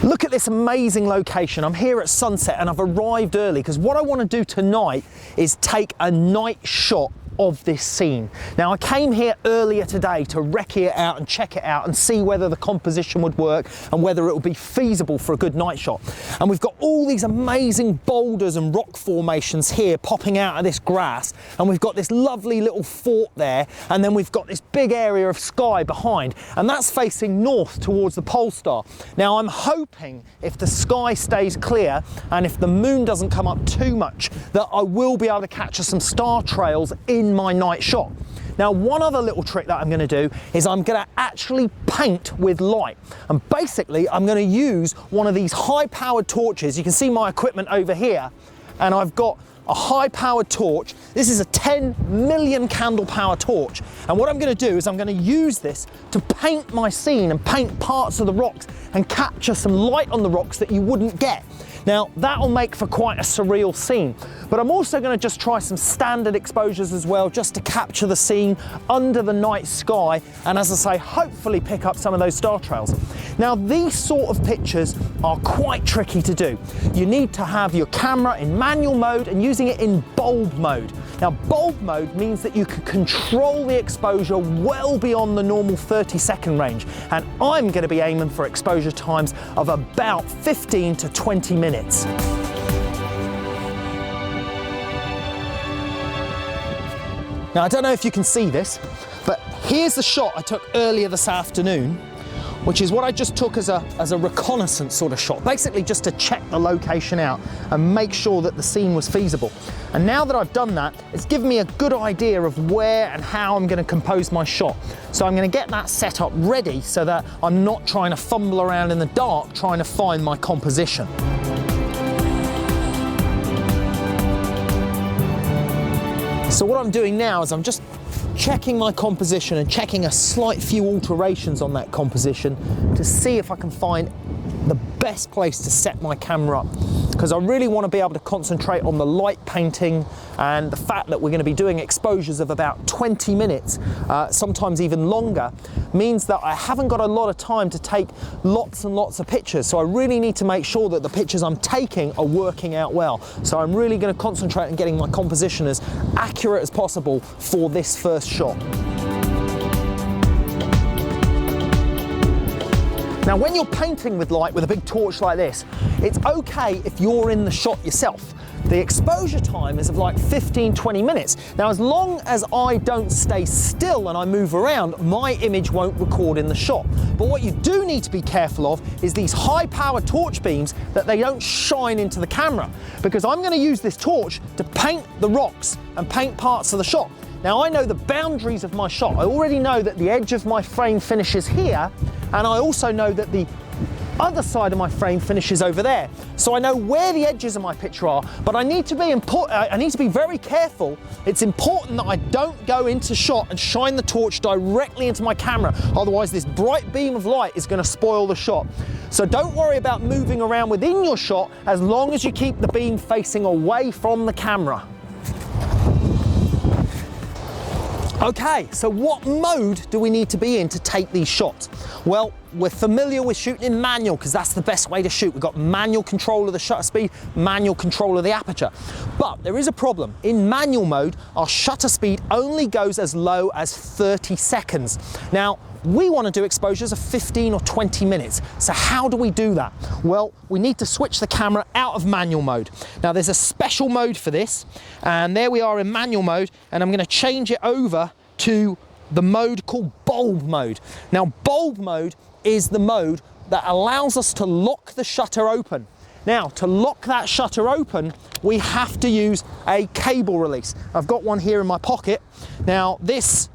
Look at this amazing location. I'm here at sunset and I've arrived early because what I want to do tonight is take a night shot of this scene. Now I came here earlier today to recce it out and check it out and see whether the composition would work and whether it would be feasible for a good night shot. And we've got all these amazing boulders and rock formations here popping out of this grass, and we've got this lovely little fort there, and then we've got this big area of sky behind, and that's facing north towards the pole star. Now I'm hoping if the sky stays clear and if the moon doesn't come up too much that I will be able to capture some star trails in my night shot. Now one other little trick that I'm going to do is I'm going to actually paint with light, and basically I'm going to use one of these high powered torches. You can see my equipment over here, and I've got a high powered torch. This is a 10 million candle power torch, and what I'm going to do is I'm going to use this to paint my scene and paint parts of the rocks and capture some light on the rocks that you wouldn't get. Now that'll make for quite a surreal scene, but I'm also going to just try some standard exposures as well, just to capture the scene under the night sky, and as I say, hopefully pick up some of those star trails. Now these sort of pictures are quite tricky to do. You need to have your camera in manual mode and using it in bulb mode. Now bulb mode means that you can control the exposure well beyond the normal 30-second range, and I'm going to be aiming for exposure times of about 15 to 20 minutes. Now I don't know if you can see this, but here's the shot I took earlier this afternoon, which is what I just took as a reconnaissance sort of shot, basically just to check the location out and make sure that the scene was feasible. And now that I've done that, it's given me a good idea of where and how I'm going to compose my shot. So I'm going to get that set up ready so that I'm not trying to fumble around in the dark trying to find my composition. So what I'm doing now is I'm just checking my composition and checking a slight few alterations on that composition to see if I can find the best place to set my camera up, because I really want to be able to concentrate on the light painting, and the fact that we're going to be doing exposures of about 20 minutes, sometimes even longer, means that I haven't got a lot of time to take lots and lots of pictures. So I really need to make sure that the pictures I'm taking are working out well. So I'm really going to concentrate on getting my composition as accurate as possible for this first shot. Now when you're painting with light with a big torch like this, it's okay if you're in the shot yourself. The exposure time is of like 15-20 minutes. Now as long as I don't stay still and I move around, my image won't record in the shot. But what you do need to be careful of is these high power torch beams, that they don't shine into the camera, because I'm going to use this torch to paint the rocks and paint parts of the shot. Now I know the boundaries of my shot. I already know that the edge of my frame finishes here, and I also know that the other side of my frame finishes over there. So I know where the edges of my picture are, but I need to be very careful. It's important that I don't go into shot and shine the torch directly into my camera. Otherwise this bright beam of light is going to spoil the shot. So don't worry about moving around within your shot as long as you keep the beam facing away from the camera. Okay, so what mode do we need to be in to take these shots? Well, we're familiar with shooting in manual because that's the best way to shoot. We've got manual control of the shutter speed, manual control of the aperture. But there is a problem. In manual mode, our shutter speed only goes as low as 30 seconds. Now, we want to do exposures of 15 or 20 minutes. So how do we do that? Well, we need to switch the camera out of manual mode. Now there's a special mode for this, and there we are in manual mode, and I'm going to change it over to the mode called bulb mode. Now bulb mode is the mode that allows us to lock the shutter open. Now to lock that shutter open, we have to use a cable release. I've got one here in my pocket. Now this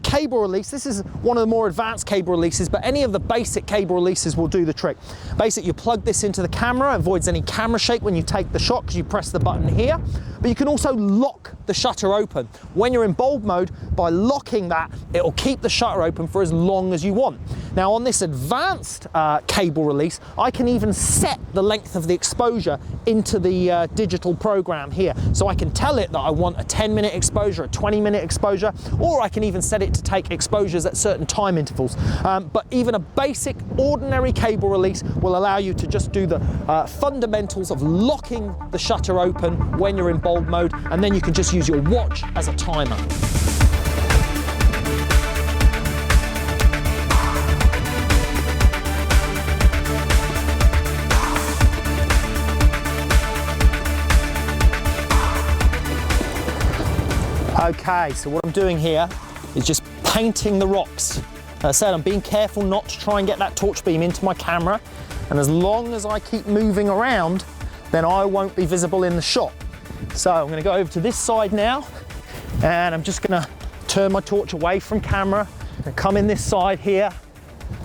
cable release, this is one of the more advanced cable releases, but any of the basic cable releases will do the trick. Basically, you plug this into the camera, avoids any camera shake when you take the shot because you press the button here, but you can also lock the shutter open. When you're in bulb mode, by locking that, it'll keep the shutter open for as long as you want. Now on this advanced cable release, I can even set the length of the exposure into the digital program here. So I can tell it that I want a 10-minute exposure, a 20-minute exposure, or I can even set it to take exposures at certain time intervals. But even a basic ordinary cable release will allow you to just do the fundamentals of locking the shutter open when you're in bulb mode, and then you can just use your watch as a timer. Okay, so what I'm doing here is just painting the rocks. As I said, I'm being careful not to try and get that torch beam into my camera, and as long as I keep moving around, then I won't be visible in the shot. So I'm going to go over to this side now, and I'm just going to turn my torch away from camera and come in this side here.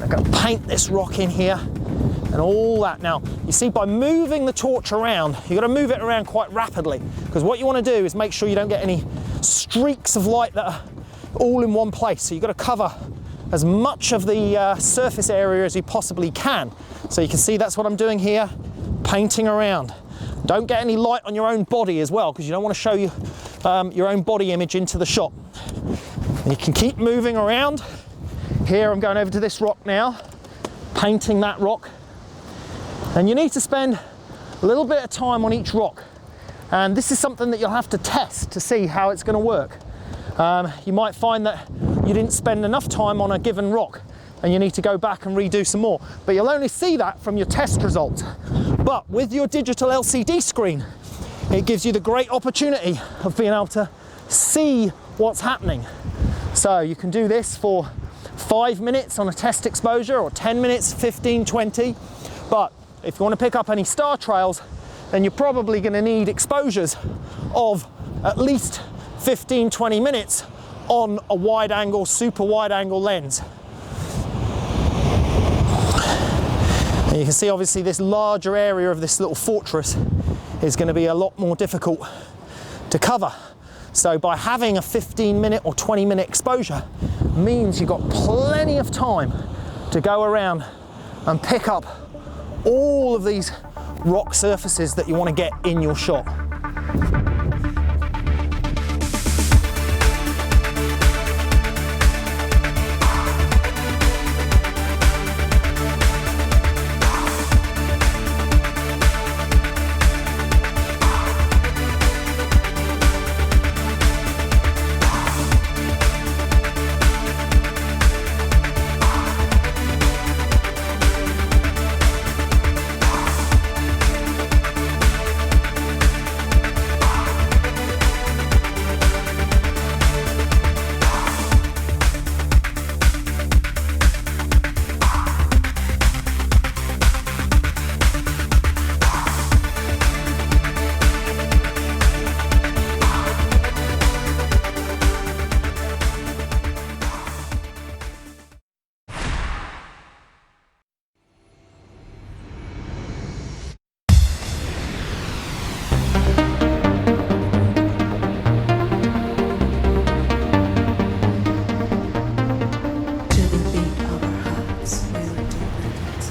I'm going to paint this rock in here and all that. Now, you see, by moving the torch around, you've got to move it around quite rapidly, because what you want to do is make sure you don't get any streaks of light that are all in one place. So you've got to cover as much of the surface area as you possibly can. So you can see that's what I'm doing here, painting around. Don't get any light on your own body as well, because you don't want to show you your own body image into the shot. And you can keep moving around. Here I'm going over to this rock now, painting that rock. And you need to spend a little bit of time on each rock. And this is something that you'll have to test to see how it's going to work. You might find that you didn't spend enough time on a given rock and you need to go back and redo some more. But you'll only see that from your test results. But with your digital LCD screen, it gives you the great opportunity of being able to see what's happening. So you can do this for 5 minutes on a test exposure, or 10 minutes, 15, 20. But if you want to pick up any star trails, then you're probably going to need exposures of at least 15, 20 minutes on a wide angle, super wide angle lens. And you can see obviously this larger area of this little fortress is going to be a lot more difficult to cover. So by having a 15-minute or 20-minute exposure means you've got plenty of time to go around and pick up all of these rock surfaces that you want to get in your shot.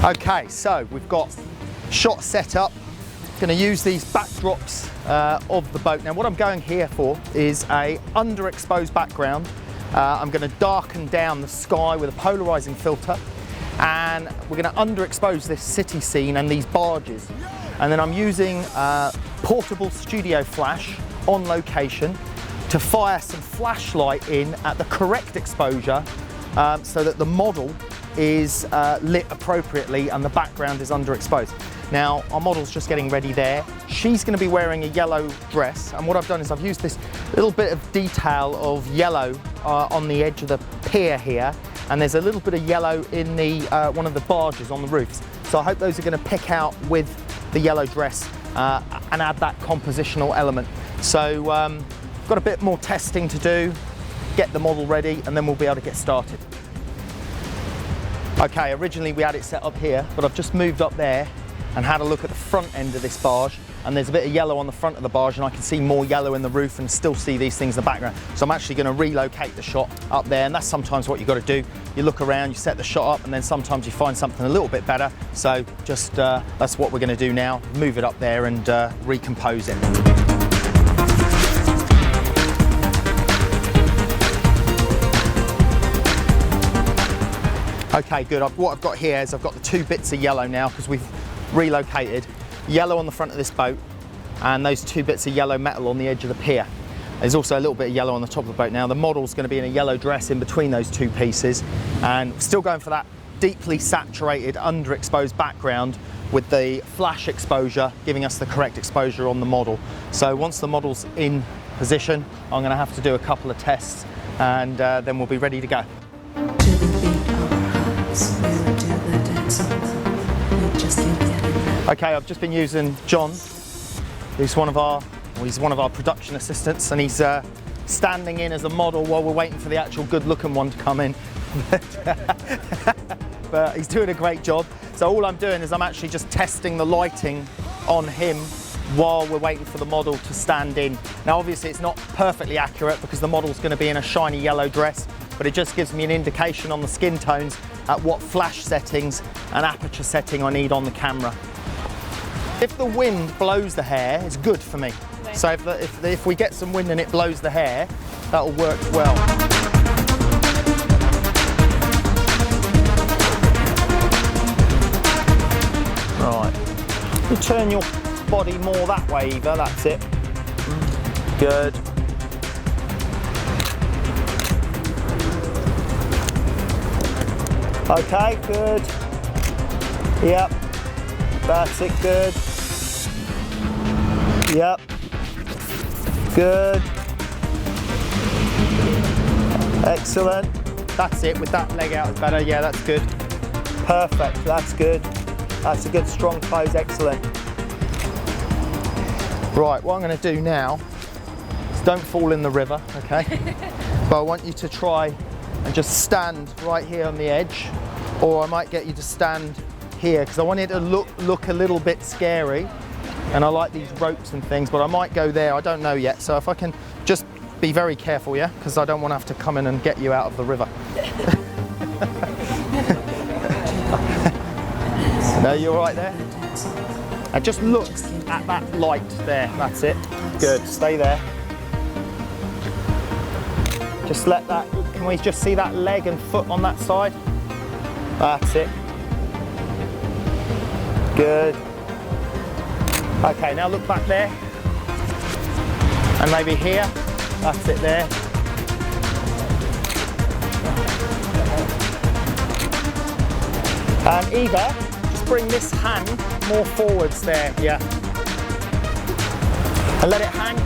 Okay, so we've got shot set up. Going to use these backdrops of the boat. Now what I'm going here for is a underexposed background. I'm going to darken down the sky with a polarizing filter, and we're going to underexpose this city scene and these barges. And then I'm using portable studio flash on location to fire some flashlight in at the correct exposure so that the model is lit appropriately and the background is underexposed. Now our model's just getting ready there. She's going to be wearing a yellow dress, and what I've done is I've used this little bit of detail of yellow on the edge of the pier here, and there's a little bit of yellow in the one of the barges on the roofs. So I hope those are going to pick out with the yellow dress and add that compositional element. So got a bit more testing to do, get the model ready, and then we'll be able to get started. Okay, originally we had it set up here, but I've just moved up there and had a look at the front end of this barge, and there's a bit of yellow on the front of the barge, and I can see more yellow in the roof and still see these things in the background. So I'm actually going to relocate the shot up there, and that's sometimes what you've got to do. You look around, you set the shot up, and then sometimes you find something a little bit better. So just that's what we're going to do now, move it up there and recompose it. Okay, good. What I've got here is I've got the 2 bits of yellow now because we've relocated. Yellow on the front of this boat and those 2 bits of yellow metal on the edge of the pier. There's also a little bit of yellow on the top of the boat now. The model's going to be in a yellow dress in between those 2 pieces, and we're still going for that deeply saturated, underexposed background with the flash exposure giving us the correct exposure on the model. So once the model's in position, I'm going to have to do a couple of tests, and then we'll be ready to go. To the beat of our hearts, we would do the dance on them. We just can't get enough. Okay, I've just been using John, who's one of our production assistants, and he's standing in as a model while we're waiting for the actual good-looking one to come in. But he's doing a great job. So all I'm doing is I'm actually just testing the lighting on him while we're waiting for the model to stand in. Now obviously it's not perfectly accurate because the model's going to be in a shiny yellow dress, but it just gives me an indication on the skin tones at what flash settings and aperture setting I need on the camera. If the wind blows the hair, it's good for me. So if we get some wind and it blows the hair, that'll work well. Right, you turn your body more that way, Eva, that's it. Good. Okay, good. Yep, that's it, good. Yep. Good. Excellent. That's it, with that leg out, it's better. Yeah, that's good. Perfect, that's good. That's a good strong pose, excellent. Right, what I'm going to do now is don't fall in the river, okay? But I want you to try and just stand right here on the edge, or I might get you to stand here because I want it to look a little bit scary. And I like these ropes and things, but I might go there, I don't know yet. So if I can just be very careful, yeah? Because I don't want to have to come in and get you out of the river. No, you're right there? And just look at that light there, that's it. Good, stay there. Just let that, can we just see that leg and foot on that side? That's it. Good. Okay, now look back there, and maybe here, that's it there. And Eva, just bring this hand more forwards there, yeah. And let it hang